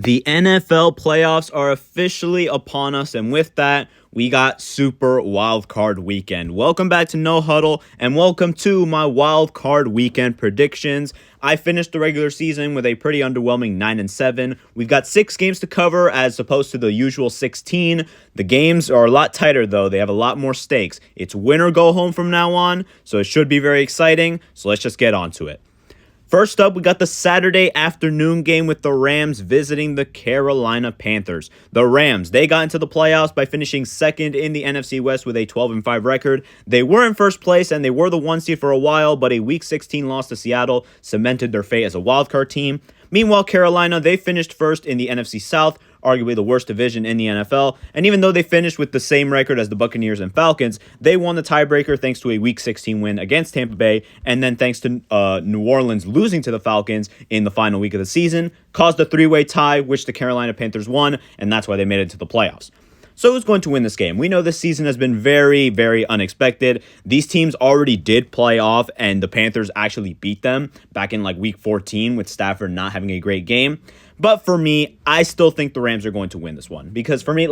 The NFL playoffs are officially upon us, and with that, we got Super Wildcard Weekend. Welcome back to No Huddle, and welcome to my Wildcard Weekend predictions. I finished the regular season with a pretty underwhelming 9-7. We've got 6 games to cover as opposed to the usual 16. The games are a lot tighter, though. They have a lot more stakes. It's win or go home from now on, so it should be very exciting. So let's just get on to it. First up, we got the Saturday afternoon game with the Rams visiting the Carolina Panthers. The Rams, they got into the playoffs by finishing second in the NFC West with a 12-5 record. They were in first place and they were the 1 seed for a while, but a Week 16 loss to Seattle cemented their fate as a wildcard team. Meanwhile, Carolina, they finished first in the NFC South, arguably the worst division in the NFL, and even though they finished with the same record as the Buccaneers and Falcons, they won the tiebreaker thanks to a Week 16 win against Tampa Bay, and then thanks to New Orleans losing to the Falcons in the final week of the season, caused a 3-way tie, which the Carolina Panthers won, and that's why they made it to the playoffs. So who's going to win this game? We know this season has been very, very unexpected. These teams already did play off, and the Panthers actually beat them back in Week 14 with Stafford not having a great game. But for me, I still think the Rams are going to win this one. Because for me,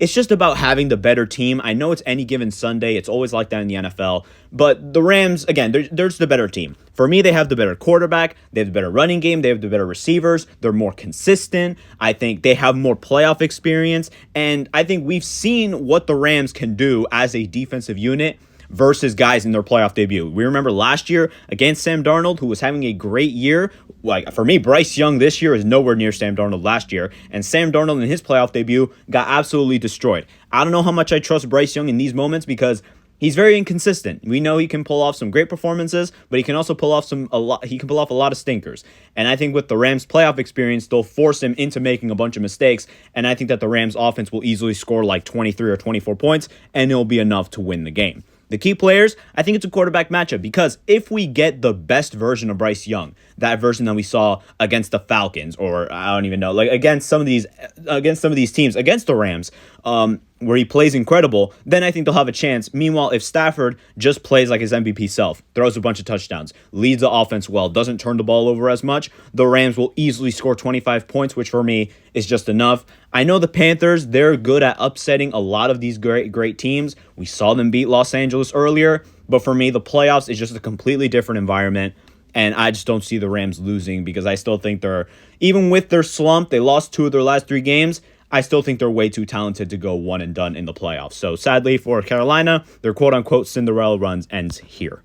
it's just about having the better team. I know it's any given Sunday. It's always like that in the NFL. But the Rams, again, they're just the better team. For me, they have the better quarterback. They have the better running game. They have the better receivers. They're more consistent. I think they have more playoff experience. And I think we've seen what the Rams can do as a defensive unit versus guys in their playoff debut. We remember last year against Sam Darnold, who was having a great year. For me, Bryce Young this year is nowhere near Sam Darnold last year, and Sam Darnold in his playoff debut got absolutely destroyed. I don't know how much I trust Bryce Young in these moments because he's very inconsistent. We know he can pull off some great performances, but he can also pull off a lot of stinkers. And I think with the Rams' playoff experience, they'll force him into making a bunch of mistakes, and I think that the Rams' offense will easily score 23 or 24 points, and it'll be enough to win the game. The key players, I think it's a quarterback matchup because if we get the best version of Bryce Young, that version that we saw against the Falcons, or I don't even know, against some of these teams, against the Rams, where he plays incredible, then I think they'll have a chance. Meanwhile, if Stafford just plays like his MVP self, throws a bunch of touchdowns, leads the offense well, doesn't turn the ball over as much, the Rams will easily score 25 points, which for me is just enough. I know the Panthers, they're good at upsetting a lot of these great teams. We saw them beat Los Angeles earlier, but for me, the playoffs is just a completely different environment. And I just don't see the Rams losing because I still think even with their slump, they lost 2 of their last 3 games. I still think they're way too talented to go one and done in the playoffs. So sadly for Carolina, their quote-unquote Cinderella runs ends here.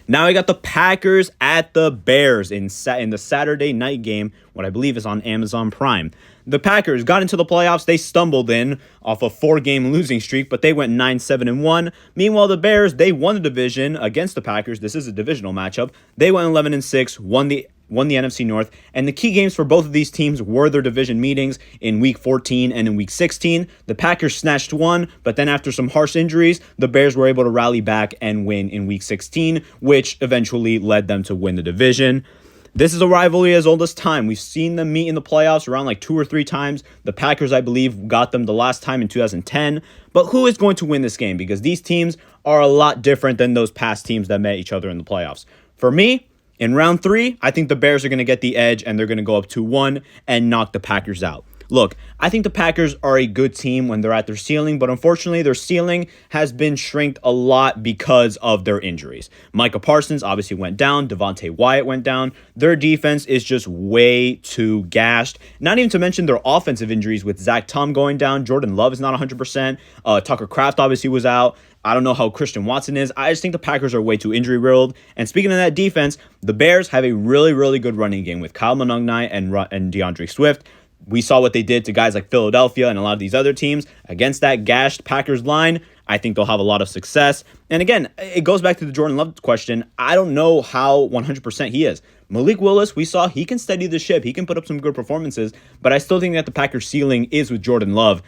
Now I got the Packers at the Bears in the Saturday night game, what I believe is on Amazon Prime. The Packers got into the playoffs. They stumbled in off a 4-game losing streak, but they went 9-7-1. Meanwhile, the Bears, they won the division against the Packers. This is a divisional matchup. They went 11-6, won the NFC North, and the key games for both of these teams were their division meetings in Week 14 and in Week 16. The Packers snatched one, but then after some harsh injuries, the Bears were able to rally back and win in Week 16, which eventually led them to win the division. This is a rivalry as old as time. We've seen them meet in the playoffs around 2 or 3 times. The Packers, I believe, got them the last time in 2010. But who is going to win this game? Because these teams are a lot different than those past teams that met each other in the playoffs. For me, in round 3, I think the Bears are going to get the edge and they're going to go up 2-1 and knock the Packers out. Look, I think the Packers are a good team when they're at their ceiling, but unfortunately their ceiling has been shrinked a lot because of their injuries. Micah Parsons obviously went down. Devontae Wyatt went down. Their defense is just way too gashed. Not even to mention their offensive injuries with Zach Tom going down. Jordan Love is not 100%. Tucker Kraft obviously was out. I don't know how Christian Watson is. I just think the Packers are way too injury-riddled. And speaking of that defense, the Bears have a really, really good running game with Kyle Monogny and DeAndre Swift. We saw what they did to guys like Philadelphia and a lot of these other teams. Against that gashed Packers line, I think they'll have a lot of success. And again, it goes back to the Jordan Love question. I don't know how 100% he is. Malik Willis, we saw he can steady the ship. He can put up some good performances. But I still think that the Packers' ceiling is with Jordan Love.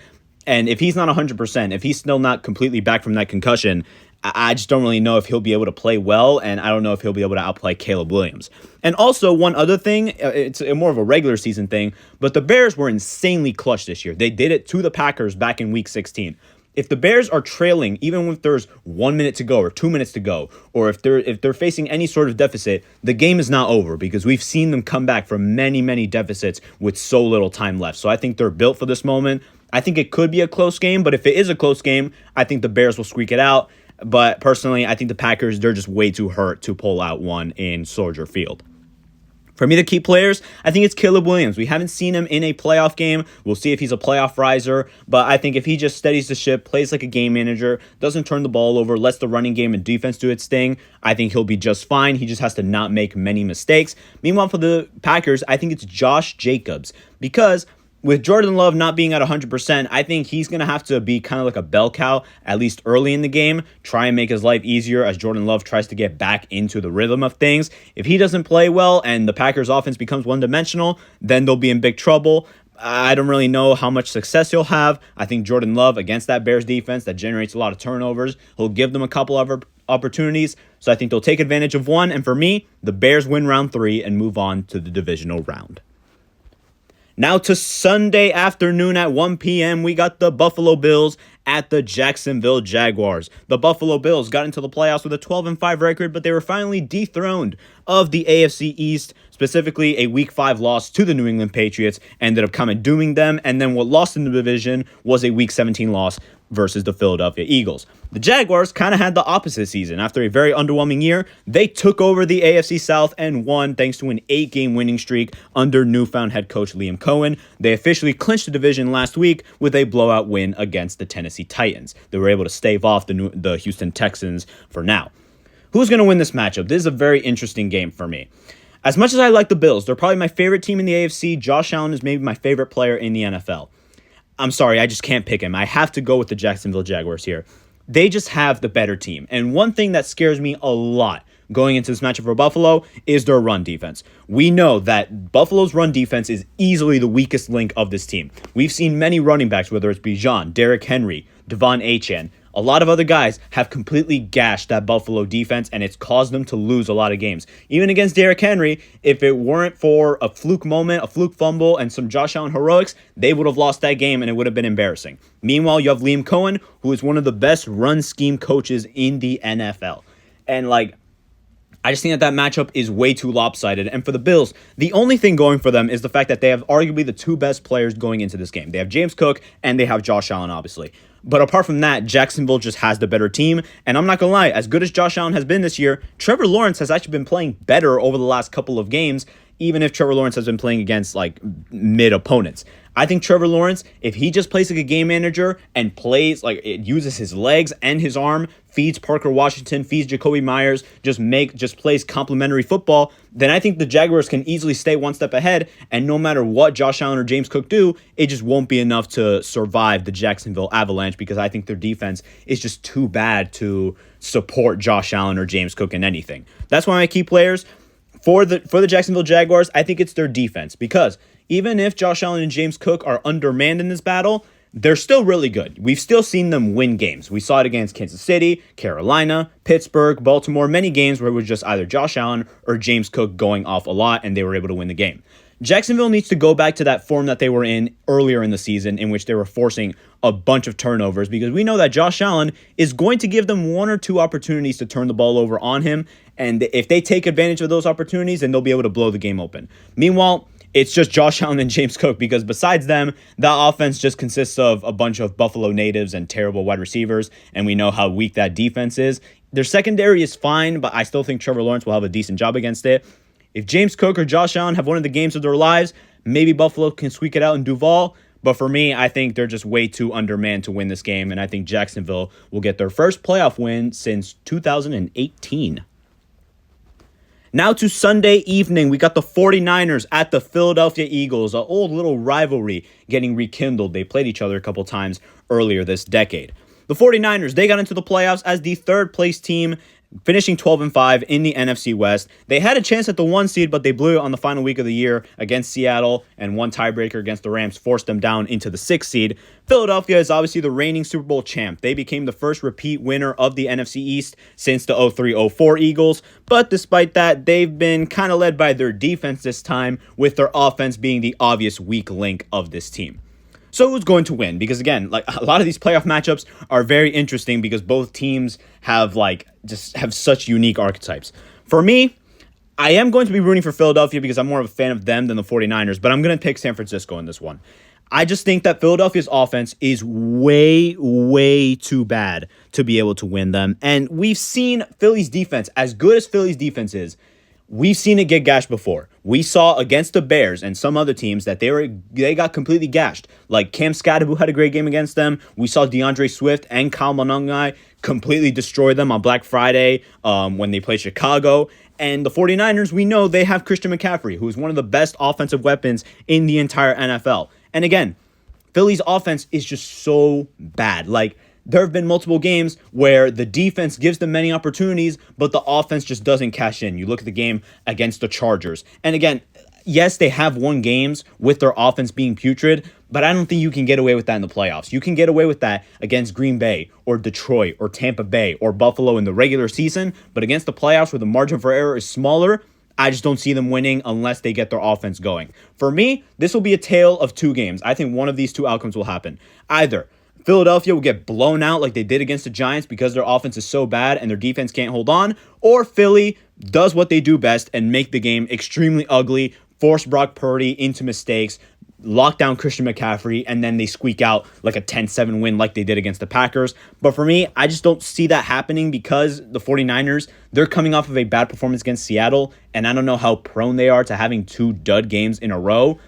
And if he's not 100%, if he's still not completely back from that concussion, I just don't really know if he'll be able to play well, and I don't know if he'll be able to outplay Caleb Williams. And also, one other thing, it's more of a regular season thing, but the Bears were insanely clutch this year. They did it to the Packers back in Week 16. if the Bears are trailing, even if there's 1 minute to go or 2 minutes to go, or if they're facing any sort of deficit, the game is not over because we've seen them come back from many deficits with so little time left. So I think they're built for this moment. I think it could be a close game, but if it is a close game, I think the Bears will squeak it out. But personally, I think the Packers, they're just way too hurt to pull out one in Soldier Field. For me, the key players, I think it's Caleb Williams. We haven't seen him in a playoff game. We'll see if he's a playoff riser. But I think if he just steadies the ship, plays like a game manager, doesn't turn the ball over, lets the running game and defense do its thing, I think he'll be just fine. He just has to not make many mistakes. Meanwhile, for the Packers, I think it's Josh Jacobs. Because with Jordan Love not being at 100%, I think he's going to have to be kind of like a bell cow, at least early in the game, try and make his life easier as Jordan Love tries to get back into the rhythm of things. If he doesn't play well and the Packers offense becomes one-dimensional, then they'll be in big trouble. I don't really know how much success he'll have. I think Jordan Love against that Bears defense that generates a lot of turnovers, he'll give them a couple of opportunities. So I think they'll take advantage of one. And for me, the Bears win round 3 and move on to the divisional round. Now to Sunday afternoon at 1 p.m., we got the Buffalo Bills at the Jacksonville Jaguars. The Buffalo Bills got into the playoffs with a 12-5 record, but they were finally dethroned of the AFC East, specifically a Week 5 loss to the New England Patriots, ended up kind of dooming them, and then what lost in the division was a Week 17 loss versus the Philadelphia Eagles. The Jaguars kind of had the opposite season. After a very underwhelming year, they took over the AFC South and won thanks to an 8-game winning streak under newfound head coach Liam Cohen. They officially clinched the division last week with a blowout win against the Tennessee Titans. They were able to stave off the Houston Texans for now. Who's going to win this matchup? This is a very interesting game for me. As much as I like the Bills, they're probably my favorite team in the AFC. Josh Allen is maybe my favorite player in the NFL. I'm sorry, I just can't pick him. I have to go with the Jacksonville Jaguars here. They just have the better team. And one thing that scares me a lot going into this matchup for Buffalo is their run defense. We know that Buffalo's run defense is easily the weakest link of this team. We've seen many running backs, whether it's Bijan, Derrick Henry, Devon Achane, a lot of other guys have completely gashed that Buffalo defense, and it's caused them to lose a lot of games. Even against Derrick Henry, if it weren't for a fluke moment, a fluke fumble, and some Josh Allen heroics, they would have lost that game, and it would have been embarrassing. Meanwhile, you have Liam Cohen, who is one of the best run scheme coaches in the NFL. And, I just think that matchup is way too lopsided. And for the Bills, the only thing going for them is the fact that they have arguably the two best players going into this game. They have James Cook, and they have Josh Allen, obviously. But apart from that, Jacksonville just has the better team. And I'm not going to lie, as good as Josh Allen has been this year, Trevor Lawrence has actually been playing better over the last couple of games, even if Trevor Lawrence has been playing against, mid opponents. I think Trevor Lawrence, if he just plays like a game manager and plays, it uses his legs and his arm, feeds Parker Washington, feeds Jacoby Myers, just plays complimentary football, then I think the Jaguars can easily stay one step ahead, and no matter what Josh Allen or James Cook do, it just won't be enough to survive the Jacksonville Avalanche, because I think their defense is just too bad to support Josh Allen or James Cook in anything. That's why my key players for the Jacksonville Jaguars, I think it's their defense, because even if Josh Allen and James Cook are undermanned in this battle, they're still really good. We've still seen them win games. We saw it against Kansas City, Carolina, Pittsburgh, Baltimore, many games where it was just either Josh Allen or James Cook going off a lot, and they were able to win the game. Jacksonville needs to go back to that form that they were in earlier in the season, in which they were forcing a bunch of turnovers, because we know that Josh Allen is going to give them one or two opportunities to turn the ball over on him, and if they take advantage of those opportunities, then they'll be able to blow the game open. Meanwhile, it's just Josh Allen and James Cook, because besides them, that offense just consists of a bunch of Buffalo natives and terrible wide receivers, and we know how weak that defense is. Their secondary is fine, but I still think Trevor Lawrence will have a decent job against it. If James Cook or Josh Allen have one of the games of their lives, maybe Buffalo can squeak it out in Duval. But for me, I think they're just way too undermanned to win this game, and I think Jacksonville will get their first playoff win since 2018. Now to Sunday evening, we got the 49ers at the Philadelphia Eagles, an old little rivalry getting rekindled. They played each other a couple times earlier this decade. The 49ers, they got into the playoffs as the third place team, finishing 12-5 in the NFC West. They had a chance at the 1 seed, but they blew it on the final week of the year against Seattle, and one tiebreaker against the Rams forced them down into the 6th seed. Philadelphia is obviously the reigning Super Bowl champ. They became the first repeat winner of the NFC East since the 03-04 Eagles, but despite that, they've been kind of led by their defense this time, with their offense being the obvious weak link of this team. So who's going to win? Because again, like a lot of these playoff matchups are very interesting because both teams have just have such unique archetypes. For me, I am going to be rooting for Philadelphia because I'm more of a fan of them than the 49ers, but I'm going to pick San Francisco in this one. I just think that Philadelphia's offense is way, way too bad to be able to win them. And we've seen Philly's defense, as good as Philly's defense is, we've seen it get gashed before. We saw against the Bears and some other teams that they got completely gashed. Like Cam Skadaboo had a great game against them. We saw DeAndre Swift and Kyle Monangai completely destroy them on Black Friday when they played Chicago. And the 49ers, we know they have Christian McCaffrey, who is one of the best offensive weapons in the entire NFL. And again, Philly's offense is just so bad. Like, there have been multiple games where the defense gives them many opportunities, but the offense just doesn't cash in. You look at the game against the Chargers. And again, yes, they have won games with their offense being putrid, but I don't think you can get away with that in the playoffs. You can get away with that against Green Bay or Detroit or Tampa Bay or Buffalo in the regular season, but against the playoffs where the margin for error is smaller, I just don't see them winning unless they get their offense going. For me, this will be a tale of two games. I think one of these two outcomes will happen. Either Philadelphia will get blown out like they did against the Giants because their offense is so bad and their defense can't hold on, or Philly does what they do best and make the game extremely ugly, force Brock Purdy into mistakes, lock down Christian McCaffrey, and then they squeak out like a 10-7 win like they did against the Packers. But for me, I just don't see that happening because the 49ers, they're coming off of a bad performance against Seattle, and I don't know how prone they are to having two dud games in a row.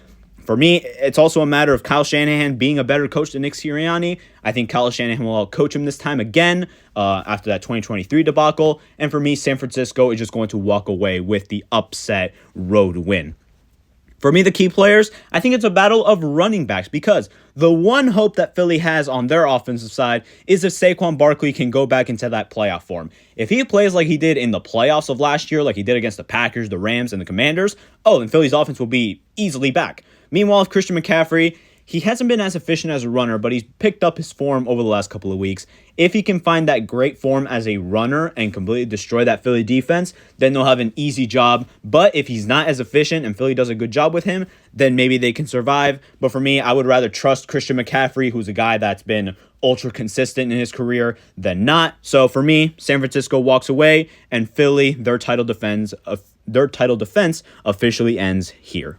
For me, it's also a matter of Kyle Shanahan being a better coach than Nick Sirianni. I think Kyle Shanahan will coach him this time again after that 2023 debacle. And for me, San Francisco is just going to walk away with the upset road win. For me, the key players, I think it's a battle of running backs because the one hope that Philly has on their offensive side is if Saquon Barkley can go back into that playoff form. If he plays like he did in the playoffs of last year, like he did against the Packers, the Rams, and the Commanders, then Philly's offense will be easily back. Meanwhile, if Christian McCaffrey, he hasn't been as efficient as a runner, but he's picked up his form over the last couple of weeks. If he can find that great form as a runner and completely destroy that Philly defense, then they'll have an easy job. But if he's not as efficient and Philly does a good job with him, then maybe they can survive. But for me, I would rather trust Christian McCaffrey, who's a guy that's been ultra consistent in his career, than not. So for me, San Francisco walks away, and Philly, their title defense officially ends here.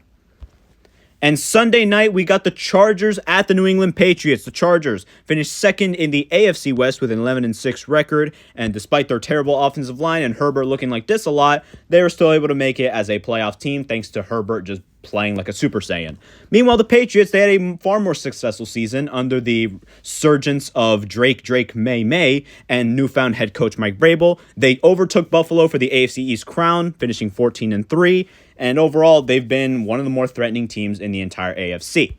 And Sunday night, we got the Chargers at the New England Patriots. The Chargers finished second in the AFC West with an 11-6 record, and despite their terrible offensive line and Herbert looking like this a lot, they were still able to make it as a playoff team thanks to Herbert just playing like a Super Saiyan. Meanwhile, the Patriots, they had a far more successful season under the surgence of Drake May, and newfound head coach Mike Vrabel. They overtook Buffalo for the AFC East crown, finishing 14-3, and overall, they've been one of the more threatening teams in the entire AFC.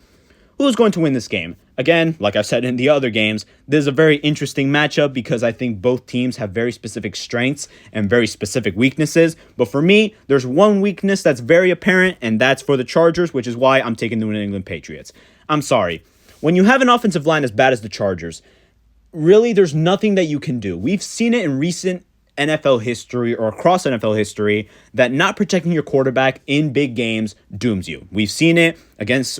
Who's going to win this game? Again, like I've said in the other games, this is a very interesting matchup because I think both teams have very specific strengths and very specific weaknesses. But for me, there's one weakness that's very apparent, and that's for the Chargers, which is why I'm taking the New England Patriots. I'm sorry. When you have an offensive line as bad as the Chargers, really there's nothing that you can do. We've seen it in recent NFL history or across NFL history that not protecting your quarterback in big games dooms you. We've seen it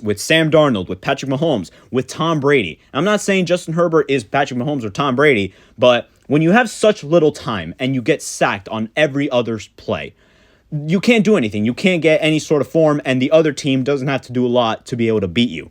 with Sam Darnold, with Patrick Mahomes, with Tom Brady. I'm not saying Justin Herbert is Patrick Mahomes or Tom Brady, but when you have such little time and you get sacked on every other play, you can't do anything. You can't get any sort of form, and the other team doesn't have to do a lot to be able to beat you.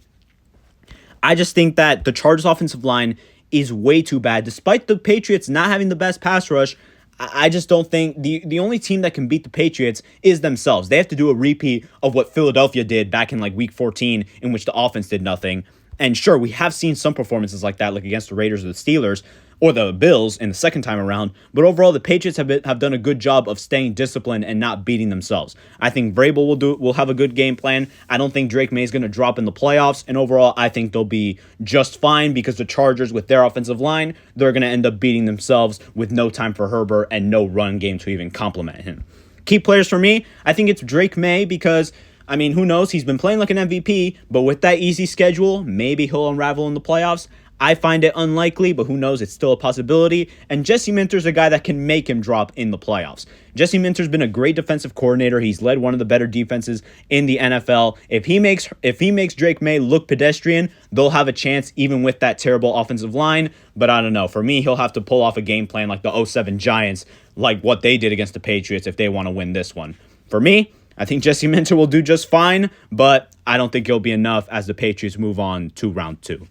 I just think that the Chargers offensive line is way too bad. Despite the Patriots not having the best pass rush, I just don't think the only team that can beat the Patriots is themselves. They have to do a repeat of what Philadelphia did back in like week 14, in which the offense did nothing. And sure, we have seen some performances like that, like against the Raiders or the Steelers or the Bills in the second time around. But overall, the Patriots have done a good job of staying disciplined and not beating themselves. I think Vrabel will have a good game plan. I don't think Drake May is going to drop in the playoffs. And overall, I think they'll be just fine because the Chargers, with their offensive line, they're going to end up beating themselves with no time for Herbert and no run game to even complement him. Key players for me, I think it's Drake May because, I mean, who knows? He's been playing like an MVP, but with that easy schedule, maybe he'll unravel in the playoffs. I find it unlikely, but who knows? It's still a possibility. And Jesse Minter's a guy that can make him drop in the playoffs. Jesse Minter's been a great defensive coordinator. He's led one of the better defenses in the NFL. If he makes Drake May look pedestrian, they'll have a chance even with that terrible offensive line. But I don't know. For me, he'll have to pull off a game plan like the 2007 Giants, like what they did against the Patriots if they want to win this one. For me, I think Jesse Minter will do just fine, but I don't think it'll be enough as the Patriots move on to round 2.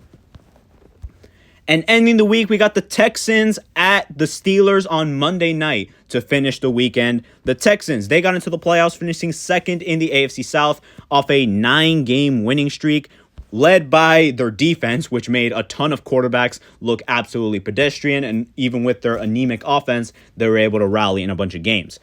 And ending the week, we got the Texans at the Steelers on Monday night to finish the weekend. The Texans, they got into the playoffs, finishing second in the AFC South off a 9-game winning streak, led by their defense, which made a ton of quarterbacks look absolutely pedestrian. And even with their anemic offense, they were able to rally in a bunch of games.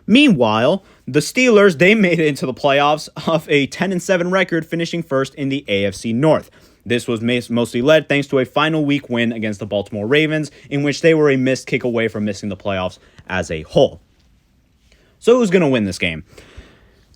Meanwhile, the Steelers, they made it into the playoffs off a 10-7 record, finishing first in the AFC North. This was mostly led thanks to a final week win against the Baltimore Ravens, in which they were a missed kick away from missing the playoffs as a whole. So who's going to win this game?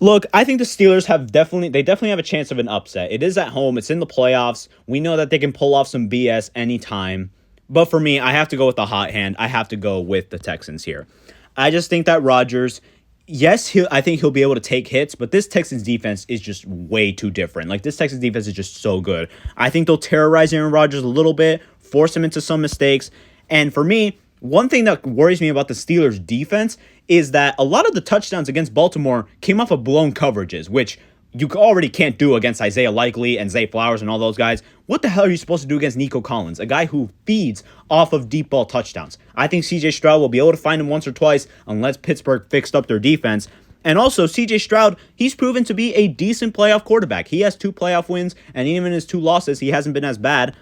Look, I think the Steelers definitely have a chance of an upset. It is at home. It's in the playoffs. We know that they can pull off some BS anytime. But for me, I have to go with the hot hand. I have to go with the Texans here. I just think that Rodgers, yes, I think he'll be able to take hits, but this Texans defense is just way too different. Like, this Texans defense is just so good. I think they'll terrorize Aaron Rodgers a little bit, force him into some mistakes. And for me, one thing that worries me about the Steelers defense is that a lot of the touchdowns against Baltimore came off of blown coverages, which you already can't do against Isaiah Likely and Zay Flowers and all those guys. What the hell are you supposed to do against Nico Collins, a guy who feeds off of deep ball touchdowns? I think CJ Stroud will be able to find him once or twice unless Pittsburgh fixed up their defense. And also, CJ Stroud, he's proven to be a decent playoff quarterback. He has 2 playoff wins, and even in his 2 losses, he hasn't been as bad.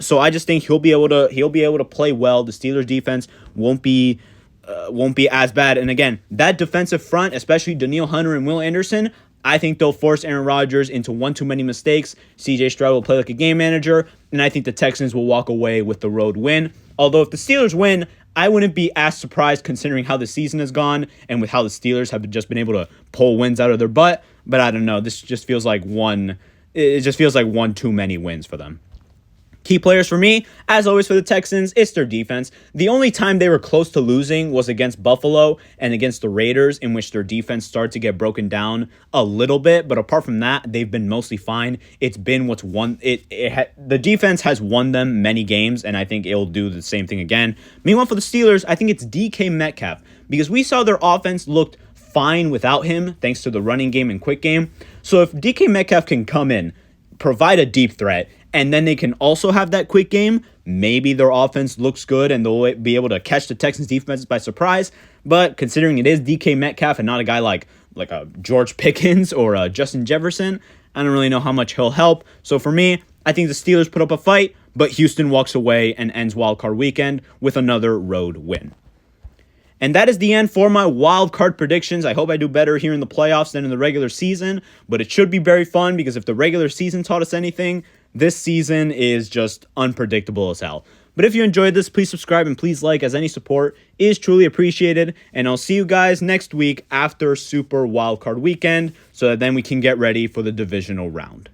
So I just think he'll be able to play well. The Steelers defense won't be as bad. And again, that defensive front, especially Danielle Hunter and Will Anderson, I think they'll force Aaron Rodgers into one too many mistakes. CJ Stroud will play like a game manager, and I think the Texans will walk away with the road win. Although if the Steelers win, I wouldn't be as surprised considering how the season has gone and with how the Steelers have just been able to pull wins out of their butt. But I don't know. This just feels like one too many wins for them. Key players for me, as always for the Texans, it's their defense. The only time they were close to losing was against Buffalo and against the Raiders, in which their defense started to get broken down a little bit. But apart from that, they've been mostly fine. It's been the defense has won them many games, and I think it'll do the same thing again. Meanwhile, for the Steelers, I think it's DK Metcalf, because we saw their offense looked fine without him, thanks to the running game and quick game. So if DK Metcalf can come in, provide a deep threat, and then they can also have that quick game, maybe their offense looks good and they'll be able to catch the Texans defense by surprise. But considering it is DK Metcalf and not a guy like a George Pickens or a Justin Jefferson, I don't really know how much he'll help. So for me, I think the Steelers put up a fight, but Houston walks away and ends wildcard weekend with another road win. And that is the end for my wild card predictions. I hope I do better here in the playoffs than in the regular season, but it should be very fun because if the regular season taught us anything, this season is just unpredictable as hell. But if you enjoyed this, please subscribe and please like, as any support is truly appreciated. And I'll see you guys next week after Super Wildcard Weekend so that then we can get ready for the divisional round.